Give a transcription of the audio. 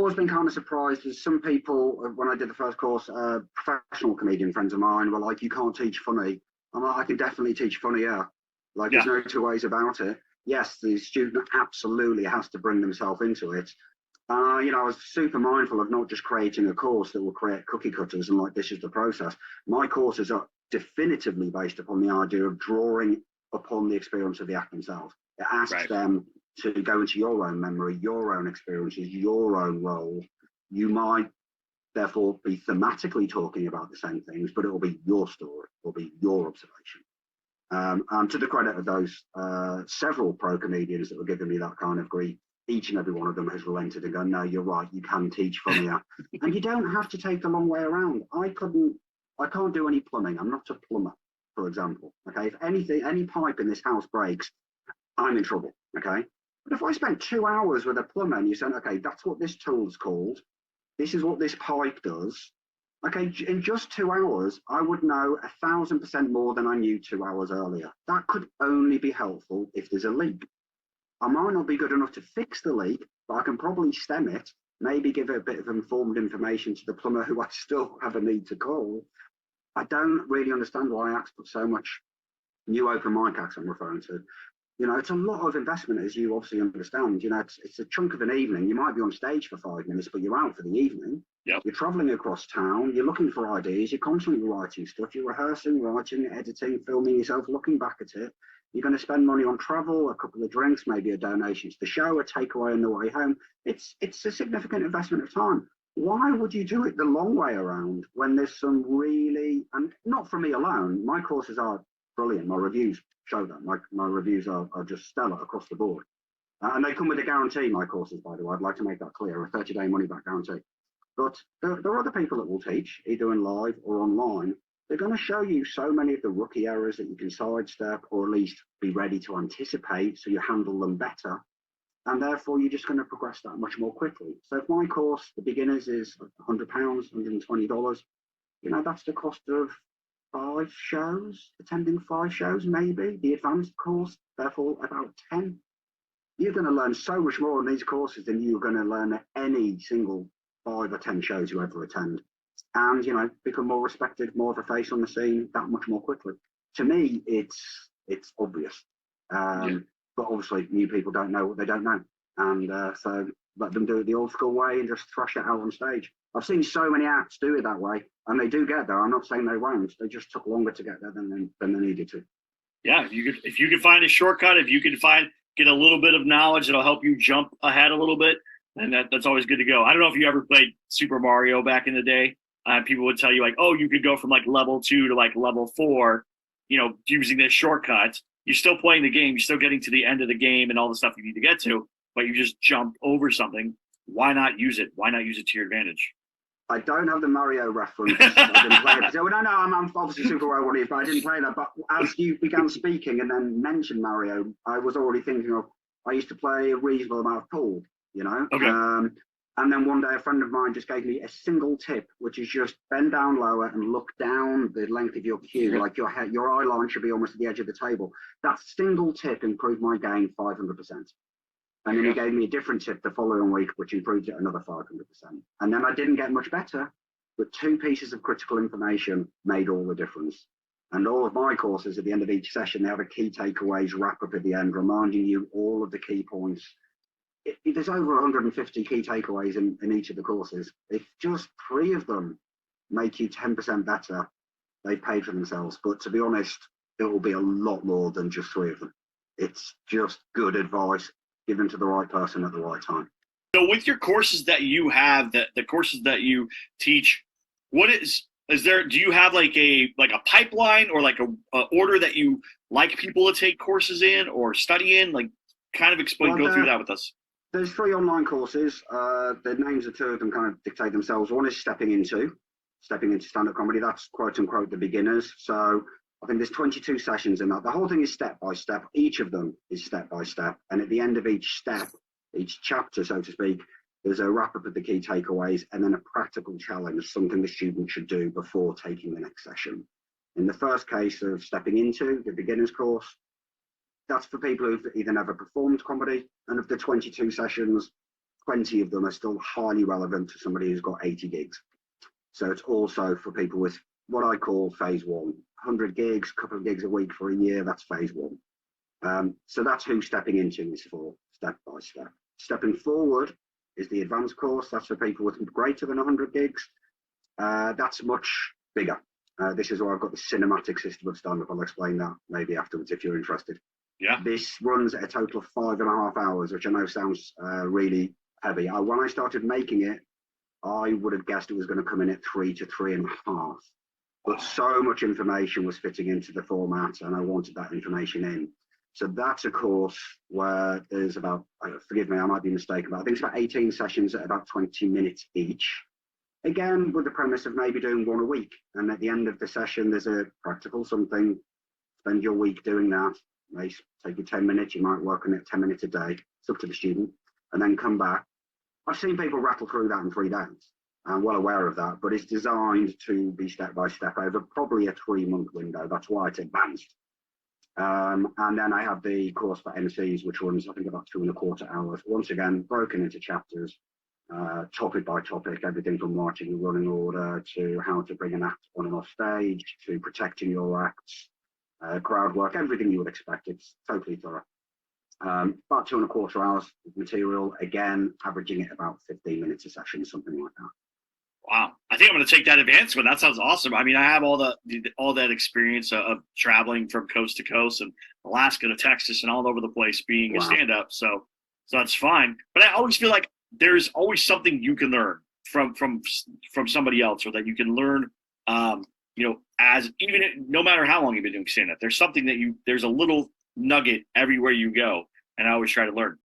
always been kind of surprised as some people, when I did the first course, professional comedian friends of mine were like, you can't teach funny. I'm like, I can definitely teach funny, yeah. Like, there's no two ways about it. Yes, the student absolutely has to bring themselves into it. You know, I was super mindful of not just creating a course that will create cookie cutters and like, this is the process. My courses are definitively based upon the idea of drawing upon the experience of the act themselves. It asks them to go into your own memory, your own experiences, your own role. You might therefore be thematically talking about the same things, but it will be your story, it will be your observation. And to the credit of those several pro comedians that were giving me that kind of grief, each and every one of them has relented and gone, no, you're right, you can teach funnier. And you don't have to take the long way around. I can't do any plumbing. I'm not a plumber, for example. Okay, if anything, any pipe in this house breaks, I'm in trouble. Okay, but if I spent 2 hours with a plumber and you said, okay, that's what this tool's called, this is what this pipe does. Okay, in just 2 hours, I would know 1,000% more than I knew 2 hours earlier. That could only be helpful if there's a leak. I might not be good enough to fix the leak, but I can probably stem it, maybe give it a bit of informed information to the plumber who I still have a need to call. I don't really understand why acts put so much, new open mic acts I'm referring to. You know, it's a lot of investment, as you obviously understand. You know, it's a chunk of an evening. You might be on stage for 5 minutes, but you're out for the evening. Yep. You're traveling across town. You're looking for ideas. You're constantly writing stuff. You're rehearsing, writing, editing, filming yourself, looking back at it. You're going to spend money on travel, a couple of drinks, maybe a donation to the show, a takeaway on the way home. It's a significant investment of time. Why would you do it the long way around when there's some really, and not for me alone, my courses are brilliant. My reviews show that. My reviews are just stellar across the board. And they come with a guarantee, my courses, by the way. I'd like to make that clear, a 30-day money-back guarantee. But there are other people that will teach, either in live or online. They're going to show you so many of the rookie errors that you can sidestep, or at least be ready to anticipate so you handle them better. And therefore, you're just going to progress that much more quickly. So if my course, the beginners, is £100, $120, you know, that's the cost of 5 shows, attending 5 shows, maybe. The advanced course, therefore, about 10. You're going to learn so much more on these courses than you're going to learn at any single 5 or 10 shows you ever attend. And, you know, become more respected, more of a face on the scene that much more quickly. To me, it's obvious. But obviously, new people don't know what they don't know. And so let them do it the old school way and just thrash it out on stage. I've seen so many acts do it that way, and they do get there. I'm not saying they won't. They just took longer to get there than they needed to. Yeah, if you could find a shortcut, if you could get a little bit of knowledge that'll help you jump ahead a little bit, and that's always good to go. I don't know if you ever played Super Mario back in the day. People would tell you like, oh, you could go from like level 2 to like level 4, you know, using this shortcut. You're still playing the game. You're still getting to the end of the game and all the stuff you need to get to, but you just jumped over something. Why not use it? Why not use it to your advantage? I don't have the Mario reference. I didn't play it. So, no, I'm obviously super well one of you, but I didn't play that. But as you began speaking and then mentioned Mario, I was already thinking of, I used to play a reasonable amount of pool, you know? Okay. And then one day a friend of mine just gave me a single tip, which is just bend down lower and look down the length of your cue, like your eye line should be almost at the edge of the table. That single tip improved my game 500%. And then he gave me a different tip the following week, which improved it another 500%. And then I didn't get much better, but 2 pieces of critical information made all the difference. And all of my courses at the end of each session, they have a key takeaways wrap up at the end, reminding you all of the key points. There's over 150 key takeaways in each of the courses. If just 3 of them make you 10% better, they've paid for themselves. But to be honest, it will be a lot more than just 3 of them. It's just good advice given to the right person at the right time. So with your courses that you have, the courses that you teach, do you have like a pipeline or like a order that you like people to take courses in or study in? Like, kind of go through that with us. There's 3 online courses. The names of 2 of them kind of dictate themselves. One is stepping into stand-up comedy. That's quote unquote the beginners. So I think there's 22 sessions in that. The whole thing is step by step. Each of them is step by step. And at the end of each step, each chapter, so to speak, there's a wrap up of the key takeaways and then a practical challenge, something the student should do before taking the next session. In the first case of stepping into the beginners course, that's for people who've either never performed comedy, and of the 22 sessions, 20 of them are still highly relevant to somebody who's got 80 gigs. So it's also for people with what I call phase one, 100 gigs, couple of gigs a week for a year, that's phase one. So that's who stepping into is for, step by step. Stepping forward is the advanced course. That's for people with greater than 100 gigs. That's much bigger. This is where I've got the cinematic system of stand-up. I'll explain that maybe afterwards if you're interested. Yeah. This runs at a total of 5.5 hours, which I know sounds really heavy. When I started making it, I would have guessed it was going to come in at 3 to 3.5. But so much information was fitting into the format, and I wanted that information in. So that's a course where there's about, forgive me, I might be mistaken, but I think it's about 18 sessions at about 20 minutes each. Again, with the premise of maybe doing one a week. And at the end of the session, there's a practical something. Spend your week doing that. It may take you 10 minutes. You might work on it 10 minutes a day. It's up to the student. And then come back. I've seen people rattle through that in 3 days. I'm well aware of that, but it's designed to be step by step over probably a 3-month window. That's why it's advanced. And then I have the course for MCs, which runs, I think, about 2.25 hours. Once again, broken into chapters, topic by topic, everything from writing a running order to how to bring an act on and off stage to protecting your acts, crowd work, everything you would expect. It's totally thorough. About 2.25 hours of material, again, averaging at about 15 minutes a session, something like that. Wow. I think I'm going to take that advancement. That sounds awesome. I mean, I have all that experience of traveling from coast to coast and Alaska to Texas and all over the place being a stand-up. So that's fine. But I always feel like there's always something you can learn from somebody else, or that you can learn, no matter how long you've been doing stand-up, there's something there's a little nugget everywhere you go. And I always try to learn.